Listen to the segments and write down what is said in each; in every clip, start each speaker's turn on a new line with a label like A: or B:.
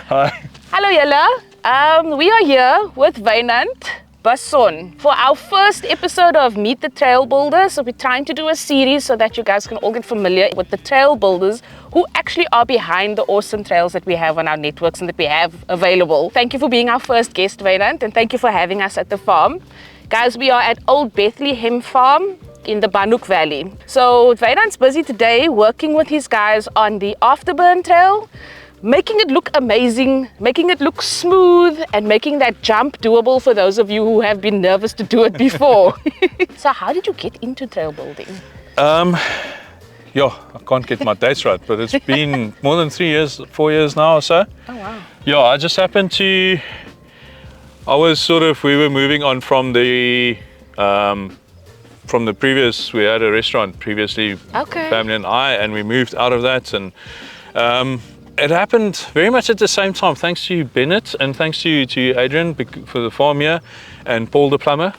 A: Hi.
B: Hello, Yella. We are here with Wynand Basson for our first episode of Meet the Trail Builders. So we're trying to do a series so that you guys can all get familiar with the trail builders who actually are behind the awesome trails that we have on our networks and that we have available. Thank you for being our first guest, Wynand, and thank you for having us at the farm. Guys, we are at Old Bethlehem Farm in the Banhoek Valley. So Wynand's busy today working with his guys on the Afterburn Trail, making it look amazing, making it look smooth, and making that jump doable for those of you who have been nervous to do it before. So how did you get into trail building?
A: Yeah, I can't get my dates right, but it's been more than 4 years now or so.
B: Oh wow.
A: Yeah, I just happened to, we were moving on from the previous, we had a restaurant previously,
B: Okay.
A: family and we moved out of that, and it happened very much at the same time, thanks to Bennett and thanks to Adrian for the farm here, and Paul the plumber.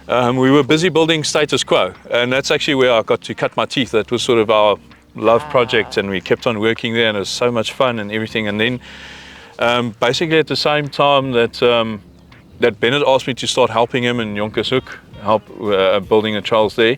A: We were busy building Status Quo, and that's actually where I got to cut my teeth. That was sort of our love project, and we kept on working there, and it was so much fun and everything. And then basically at the same time that Bennett asked me to start helping him in Jonkershoek, help building the trails there,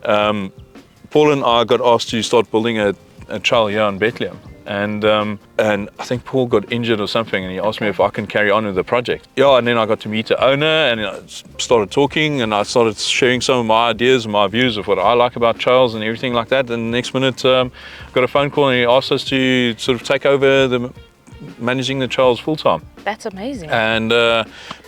A: Paul and I got asked to start building a trail here in Bethlehem. And I think Paul got injured or something, and he asked me if I can carry on with the project. Yeah, and then I got to meet the owner, and I started talking, and I started sharing some of my ideas and my views of what I like about trails and everything like that. And the next minute, got a phone call, and he asked us to sort of take over managing the trails full time.
B: That's amazing.
A: And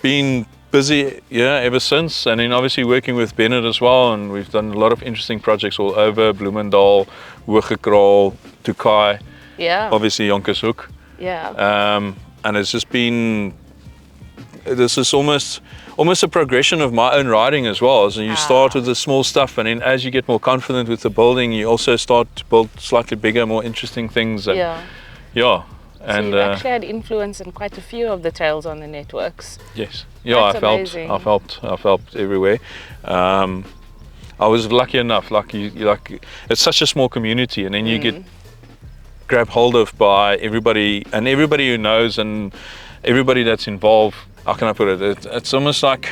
A: been busy, yeah, ever since. And then obviously working with Bennett as well, and we've done a lot of interesting projects all over Bloemendal, Hooggekraal, Tokai.
B: Yeah.
A: Obviously Jonkershoek.
B: Yeah.
A: And it's just been, this is almost a progression of my own riding as well. So you start with the small stuff, and then as you get more confident with the building, you also start to build slightly bigger, more interesting things. And yeah. And
B: so you've actually had influence in quite a few of the trails on the networks.
A: Yes. Yeah, I've helped everywhere. I was lucky enough, it's such a small community, and then you get grabbed hold of by everybody, and everybody who knows, and everybody that's involved. How can I put it? It's almost like,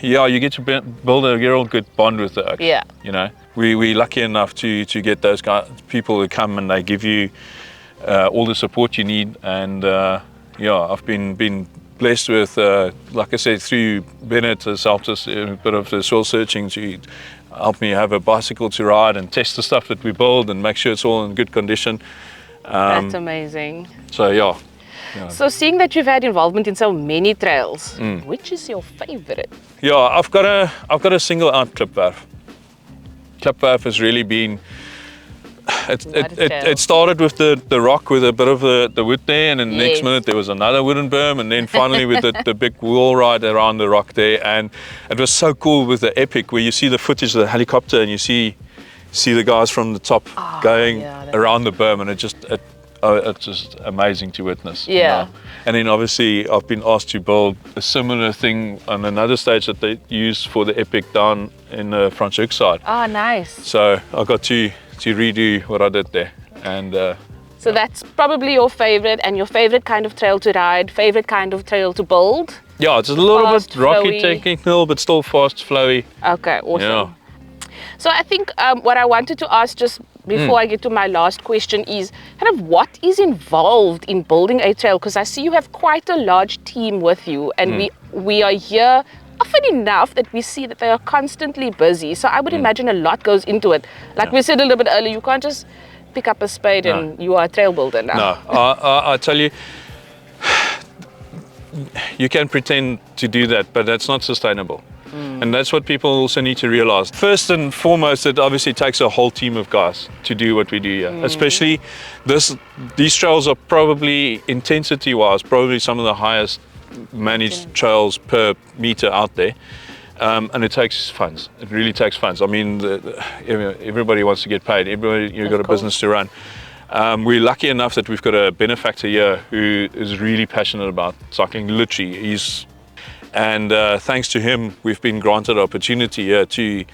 A: yeah, you get to build a real good bond with the oak.
B: Yeah.
A: You know, we're lucky enough to get those people who come and they give you all the support you need. And yeah, I've been blessed with, like I said, through Bennett has helped us a bit of the soil searching to help me have a bicycle to ride and test the stuff that we build and make sure it's all in good condition.
B: That's amazing.
A: So yeah.
B: So seeing that you've had involvement in so many trails, which is your favorite?
A: Yeah, I've got a single out Klipwerf. Klipwerf has really been, it started with the rock with a bit of the wood there, and then the next minute there was another wooden berm, and then finally with the big wheel ride around the rock there. And it was so cool with the epic, where you see the footage of the helicopter and you see the guys from the top going around the berm, and it's just amazing to witness.
B: Yeah.
A: You know? And then obviously I've been asked to build a similar thing on another stage that they use for the epic down in the Franschhoek side.
B: Ah, nice.
A: So I got to redo what I did there. And
B: so that's probably your favorite, and your favorite kind of trail to ride, favorite kind of trail to build?
A: Yeah, it's a little
B: Fast,
A: bit rocky,
B: flowy.
A: technical, but still fast, flowy.
B: Okay, awesome.
A: Yeah.
B: So I think what I wanted to ask just before I get to my last question is kind of what is involved in building a trail? Because I see you have quite a large team with you, and we are here often enough that we see that they are constantly busy. So I would imagine a lot goes into it. Like we said a little bit earlier, you can't just pick up a spade and you are a trail builder now.
A: No, I tell you, you can pretend to do that, but that's not sustainable. And that's what people also need to realize. First and foremost, it obviously takes a whole team of guys to do what we do here. Especially these trails are probably, intensity-wise, probably some of the highest managed trails per meter out there. And it takes funds. It really takes funds. I mean, everybody wants to get paid. You've got a business to run. We're lucky enough that we've got a benefactor here who is really passionate about cycling. Literally, and thanks to him, we've been granted opportunity here to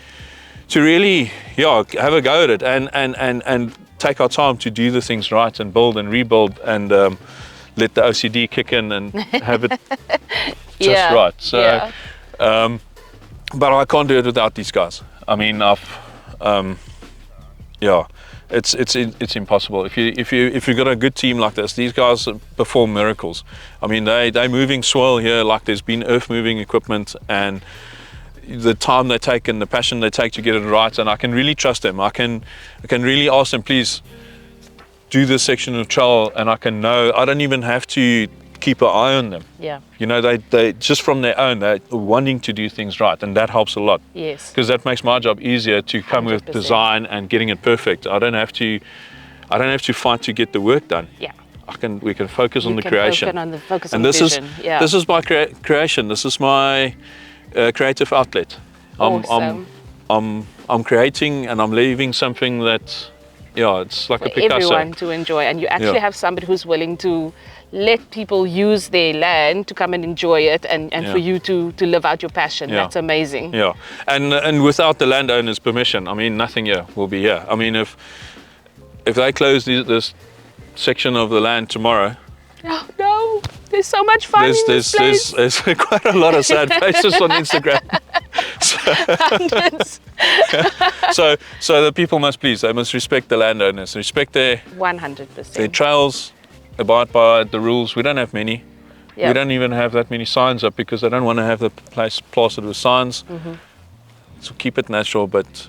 A: really, have a go at it and take our time to do the things right and build and rebuild. And let the OCD kick in and have it just
B: Yeah,
A: right. So,
B: yeah.
A: but I can't do it without these guys. I mean, it's impossible. If you've got a good team like this, these guys perform miracles. I mean, they're moving soil here like there's been earth moving equipment, and the time they take and the passion they take to get it right, and I can really trust them. I can really ask them, please do this section of trail, and I don't even have to keep an eye on them.
B: Yeah.
A: You know, they just from their own, they're wanting to do things right, and that helps a lot.
B: Yes.
A: Because that makes my job easier to come with
B: 100%.
A: design and getting it perfect. I don't have to fight to get the work done.
B: Yeah.
A: We can focus on the creation.
B: Focus on
A: And
B: the
A: this
B: vision. Yeah.
A: is my creation. This is my creative outlet.
B: Awesome.
A: I'm creating, and I'm leaving something that, it's like
B: for
A: a Picasso.
B: everyone to enjoy, and you actually have somebody who's willing to let people use their land to come and enjoy it, and for you to live out your passion.
A: Yeah.
B: That's amazing.
A: Yeah, and without the landowner's permission, I mean, nothing here will be here. I mean, if they close this section of the land tomorrow,
B: Oh no, there's so much fun in this place.
A: there's quite a lot of sad faces on Instagram.
B: Hundreds.
A: So the people they must respect the landowners, respect their
B: 100%.
A: trails, abide by the rules. We don't have many.
B: Yeah.
A: We don't even have that many signs up because they don't want to have the place plastered with signs.
B: Mm-hmm.
A: So keep it natural, but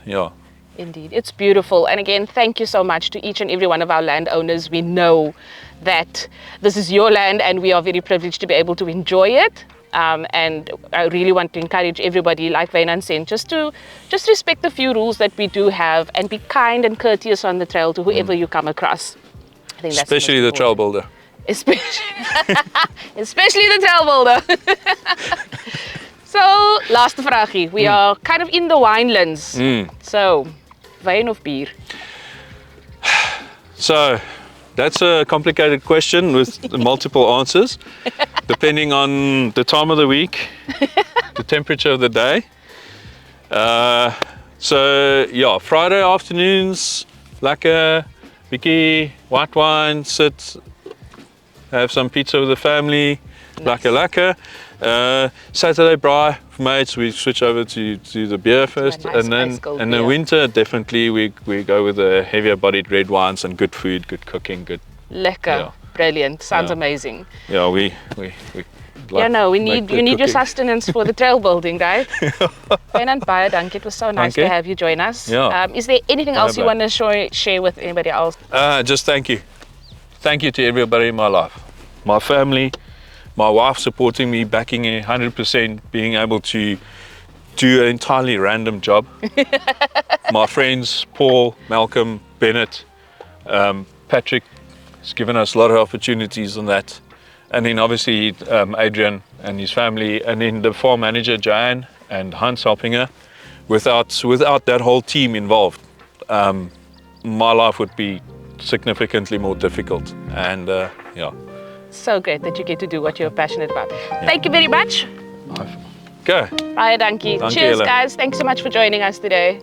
B: Indeed, it's beautiful. And again, thank you so much to each and every one of our landowners. We know that this is your land, and we are very privileged to be able to enjoy it. And I really want to encourage everybody, like Wynand said, just respect the few rules that we do have, and be kind and courteous on the trail to whoever you come across. I think that's
A: especially the trail builder.
B: Especially the trail builder. So, last vraagie. We are kind of in the winelands. So, wyn of bier?
A: So, that's a complicated question with multiple answers, depending on the time of the week, the temperature of the day. Friday afternoons, lekker, bietjie white wine, sit, have some pizza with the family, lekker. Saturday braai for mates, we switch over to the beer first,
B: nice
A: and then
B: ice cold
A: in the
B: beer.
A: winter definitely we go with the heavier bodied red wines and good food, good cooking, good.
B: Lekker.
A: Yeah.
B: Brilliant. Sounds
A: Yeah.
B: amazing.
A: Yeah, we
B: Yeah, no, we
A: make
B: need
A: good
B: you need your
A: cooking.
B: sustenance for the trail building, right? Wynand, baie dankie. It was so nice to
A: Dankie.
B: have you join us.
A: Yeah.
B: Is there anything else you
A: Baie.
B: want to share with anybody else?
A: Just thank you. Thank you to everybody in my life. My family, my wife supporting me, backing me 100%, being able to do an entirely random job. My friends, Paul, Malcolm, Bennett, Patrick has given us a lot of opportunities on that. And then obviously Adrian and his family, and then the farm manager, Joanne, and Hans helping her. Without that whole team involved, my life would be significantly more difficult. And
B: So great that you get to do what you're passionate about. Thank you very much.
A: go.
B: Baie dankie.
A: Dankie
B: Cheers,
A: julle.
B: guys. Thanks so much for joining us today.